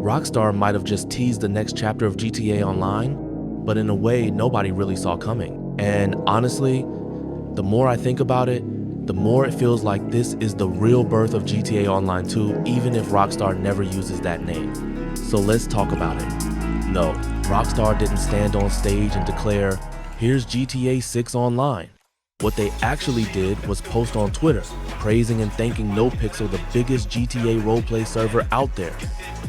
Rockstar might have just teased the next chapter of GTA Online, but in a way nobody really saw coming. And honestly, the more I think about it, the more it feels like this is the real birth of GTA Online 2, even if Rockstar never uses that name. So let's talk about it. No, Rockstar didn't stand on stage and declare, "Here's GTA 6 Online." What they actually did was post on Twitter, praising and thanking NoPixel, the biggest GTA roleplay server out there.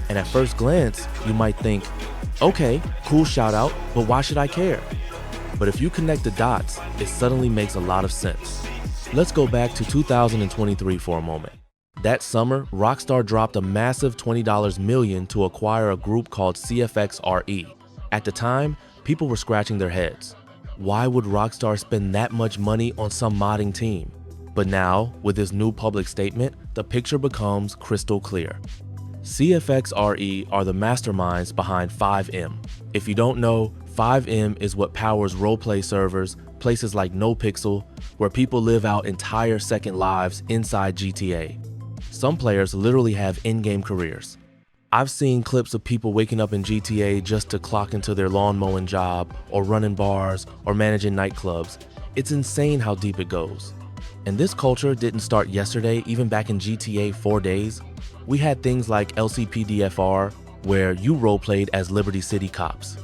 And at first glance, you might think, okay, cool shout out, but why should I care? But if you connect the dots, it suddenly makes a lot of sense. Let's go back to 2023 for a moment. That summer, Rockstar dropped a massive $20 million to acquire a group called CFX.re. At the time, people were scratching their heads. Why would Rockstar spend that much money on some modding team? But now, with this new public statement, the picture becomes crystal clear. CFX.re are the masterminds behind 5M. If you don't know, 5M is what powers roleplay servers, places like NoPixel, where people live out entire second lives inside GTA. Some players literally have in-game careers. I've seen clips of people waking up in GTA just to clock into their lawn mowing job, or running bars, or managing nightclubs. It's insane how deep it goes. And this culture didn't start yesterday, even back in GTA 4 days. We had things like LCPDFR, where you roleplayed as Liberty City cops.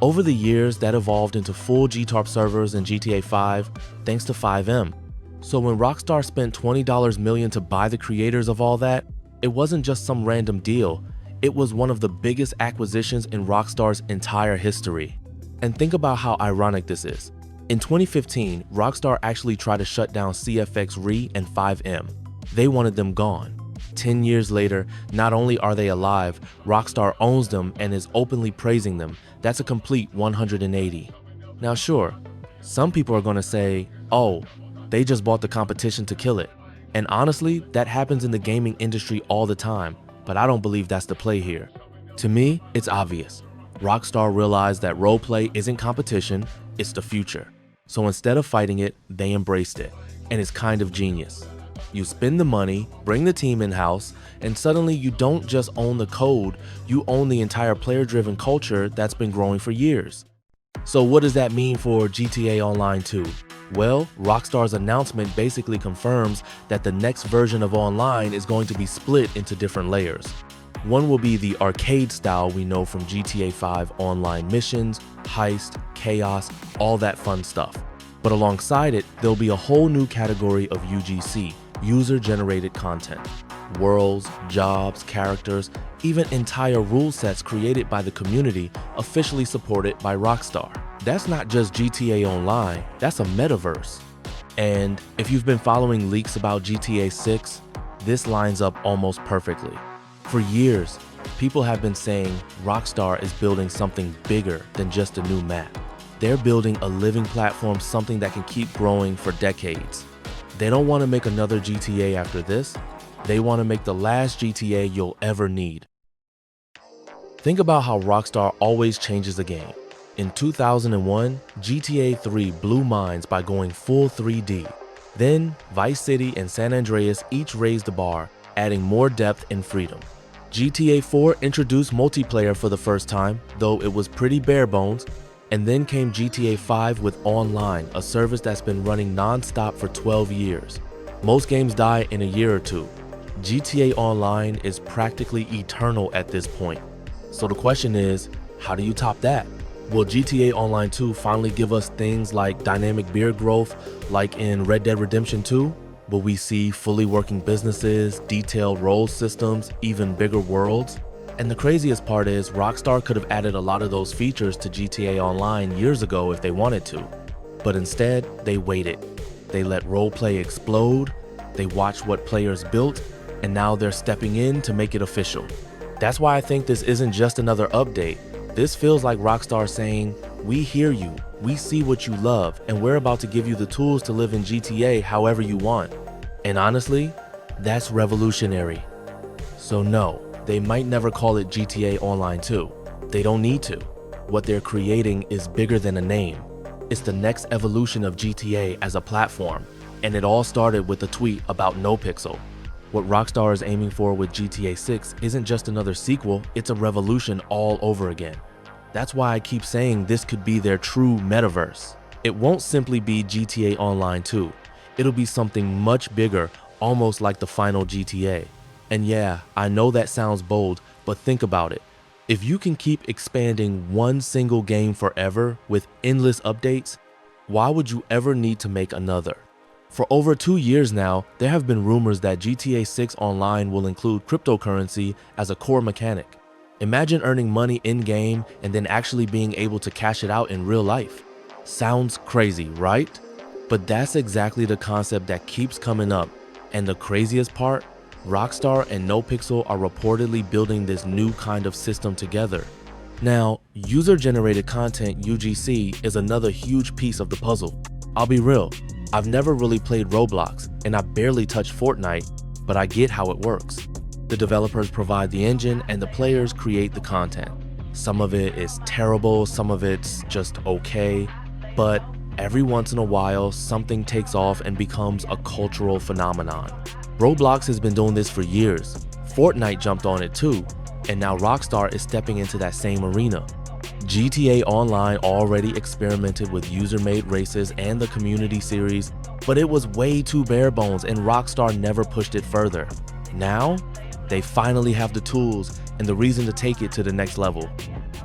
Over the years, that evolved into full GTARP servers in GTA 5, thanks to 5M. So when Rockstar spent $20 million to buy the creators of all that, it wasn't just some random deal. It was one of the biggest acquisitions in Rockstar's entire history. And think about how ironic this is. In 2015, Rockstar actually tried to shut down CFX.re and 5M. They wanted them gone. 10 years later, not only are they alive, Rockstar owns them and is openly praising them. That's a complete 180. Now sure, some people are gonna say, oh, they just bought the competition to kill it. And honestly, that happens in the gaming industry all the time. But I don't believe that's the play here. To me, it's obvious. Rockstar realized that roleplay isn't competition, it's the future. So instead of fighting it, they embraced it. And it's kind of genius. You spend the money, bring the team in-house, and suddenly you don't just own the code, you own the entire player-driven culture that's been growing for years. So what does that mean for GTA Online 2? Well, Rockstar's announcement basically confirms that the next version of Online is going to be split into different layers. One will be the arcade style we know from GTA 5 online missions, heist, chaos, all that fun stuff. But alongside it, there'll be a whole new category of UGC, user-generated content. Worlds, jobs, characters, even entire rule sets created by the community officially supported by Rockstar. That's not just GTA Online, that's a Metaverse. And if you've been following leaks about GTA 6, this lines up almost perfectly. For years, people have been saying Rockstar is building something bigger than just a new map. They're building a living platform, something that can keep growing for decades. They don't want to make another GTA after this. They want to make the last GTA you'll ever need. Think about how Rockstar always changes the game. In 2001, GTA 3 blew minds by going full 3D. Then, Vice City and San Andreas each raised the bar, adding more depth and freedom. GTA 4 introduced multiplayer for the first time, though it was pretty bare bones. And then came GTA 5 with Online, a service that's been running non-stop for 12 years. Most games die in a year or two. GTA Online is practically eternal at this point. So the question is, how do you top that? Will GTA Online 2 finally give us things like dynamic beer growth like in Red Dead Redemption 2? Will we see fully working businesses, detailed role systems, even bigger worlds? And the craziest part is Rockstar could have added a lot of those features to GTA Online years ago if they wanted to. But instead, they waited. They let roleplay explode, they watched what players built, and now they're stepping in to make it official. That's why I think this isn't just another update. This feels like Rockstar saying, we hear you, we see what you love, and we're about to give you the tools to live in GTA however you want. And honestly, that's revolutionary. So no, they might never call it GTA Online 2. They don't need to. What they're creating is bigger than a name. It's the next evolution of GTA as a platform, and it all started with a tweet about NoPixel. What Rockstar is aiming for with GTA 6 isn't just another sequel, it's a revolution all over again. That's why I keep saying this could be their true metaverse. It won't simply be GTA Online 2. It'll be something much bigger, almost like the final GTA. And yeah, I know that sounds bold, but think about it. If you can keep expanding one single game forever with endless updates, why would you ever need to make another? For over 2 years now, there have been rumors that GTA 6 Online will include cryptocurrency as a core mechanic. Imagine earning money in-game and then actually being able to cash it out in real life. Sounds crazy, right? But that's exactly the concept that keeps coming up. And the craziest part, Rockstar and NoPixel are reportedly building this new kind of system together. Now, user-generated content UGC is another huge piece of the puzzle. I'll be real, I've never really played Roblox and I barely touched Fortnite, but I get how it works. The developers provide the engine and the players create the content. Some of it is terrible, some of it's just okay, but every once in a while, something takes off and becomes a cultural phenomenon. Roblox has been doing this for years. Fortnite jumped on it too, and now Rockstar is stepping into that same arena. GTA Online already experimented with user-made races and the community series, but it was way too bare bones and Rockstar never pushed it further. Now, they finally have the tools and the reason to take it to the next level.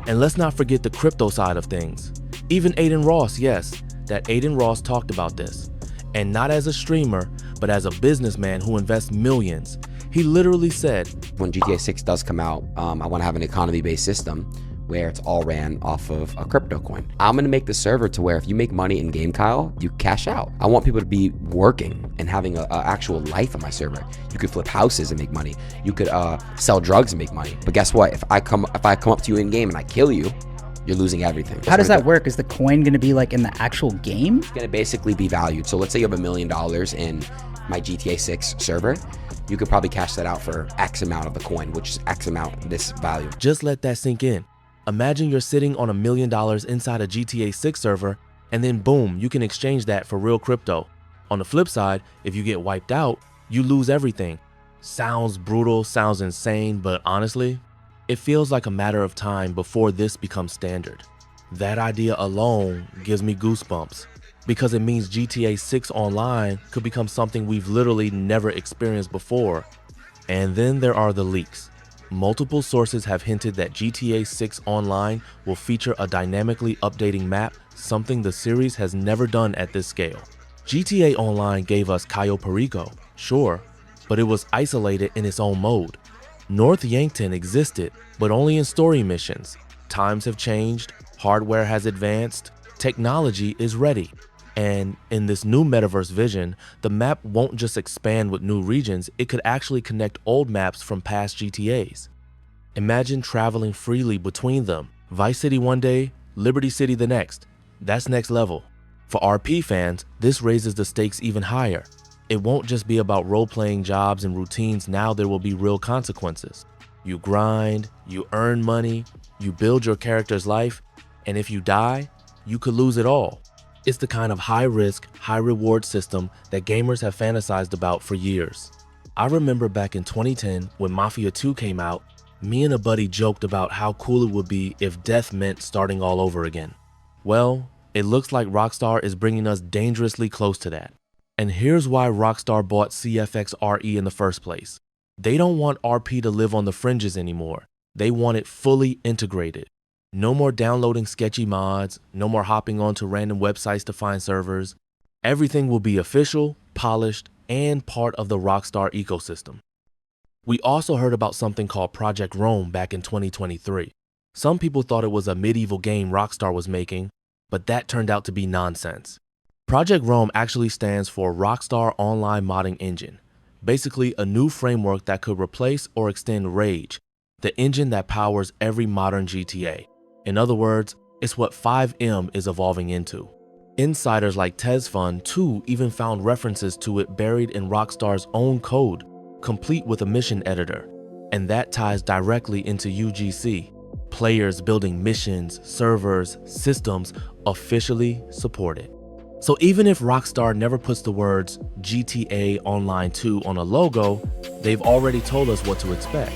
And let's not forget the crypto side of things. Even Aiden Ross, yes, that Aiden Ross talked about this. And not as a streamer, but as a businessman who invests millions. He literally said, when GTA 6 does come out, I want to have an economy-based system where it's all ran off of a crypto coin. I'm going to make the server to where if you make money in game, Kyle, you cash out. I want people to be working and having an actual life on my server. You could flip houses and make money. You could sell drugs and make money. But guess what? If I come up to you in game and I kill you, you're losing everything. How does that work? Is the coin going to be like in the actual game? It's going to basically be valued. So let's say you have $1 million in my GTA 6 server. You could probably cash that out for X amount of the coin, which is X amount this value. Just let that sink in. Imagine you're sitting on $1 million inside a GTA 6 server, and then boom, you can exchange that for real crypto. On the flip side, if you get wiped out, you lose everything. Sounds brutal, sounds insane, but honestly, it feels like a matter of time before this becomes standard. That idea alone gives me goosebumps, because it means GTA 6 Online could become something we've literally never experienced before. And then there are the leaks. Multiple sources have hinted that GTA 6 Online will feature a dynamically updating map, something the series has never done at this scale. GTA Online gave us Cayo Perico, sure, but it was isolated in its own mode. North Yankton existed, but only in story missions. Times have changed, hardware has advanced, technology is ready. And in this new metaverse vision, the map won't just expand with new regions, it could actually connect old maps from past GTAs. Imagine traveling freely between them. Vice City one day, Liberty City the next. That's next level. For RP fans, this raises the stakes even higher. It won't just be about role-playing jobs and routines, now there will be real consequences. You grind, you earn money, you build your character's life, and if you die, you could lose it all. It's the kind of high-risk, high-reward system that gamers have fantasized about for years. I remember back in 2010 when Mafia 2 came out, me and a buddy joked about how cool it would be if death meant starting all over again. Well, it looks like Rockstar is bringing us dangerously close to that. And here's why Rockstar bought CFX.re in the first place. They don't want RP to live on the fringes anymore. They want it fully integrated. No more downloading sketchy mods, no more hopping onto random websites to find servers. Everything will be official, polished, and part of the Rockstar ecosystem. We also heard about something called Project Rome back in 2023. Some people thought it was a medieval game Rockstar was making, but that turned out to be nonsense. Project Rome actually stands for Rockstar Online Modding Engine, basically a new framework that could replace or extend Rage, the engine that powers every modern GTA. In other words, it's what 5M is evolving into. Insiders like TezFun too even found references to it buried in Rockstar's own code, complete with a mission editor. And that ties directly into UGC. Players building missions, servers, systems officially supported. So even if Rockstar never puts the words GTA Online 2 on a logo, they've already told us what to expect.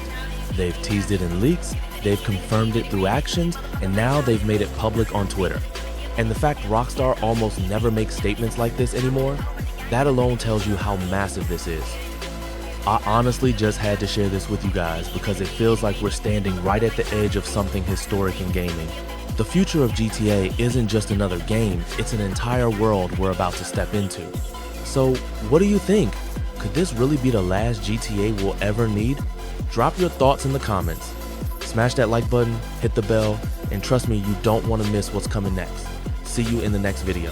They've teased it in leaks, they've confirmed it through actions, and now they've made it public on Twitter. And the fact Rockstar almost never makes statements like this anymore, that alone tells you how massive this is. I honestly just had to share this with you guys because it feels like we're standing right at the edge of something historic in gaming. The future of GTA isn't just another game, it's an entire world we're about to step into. So what do you think? Could this really be the last GTA we'll ever need? Drop your thoughts in the comments. Smash that like button, hit the bell, and trust me, you don't want to miss what's coming next. See you in the next video.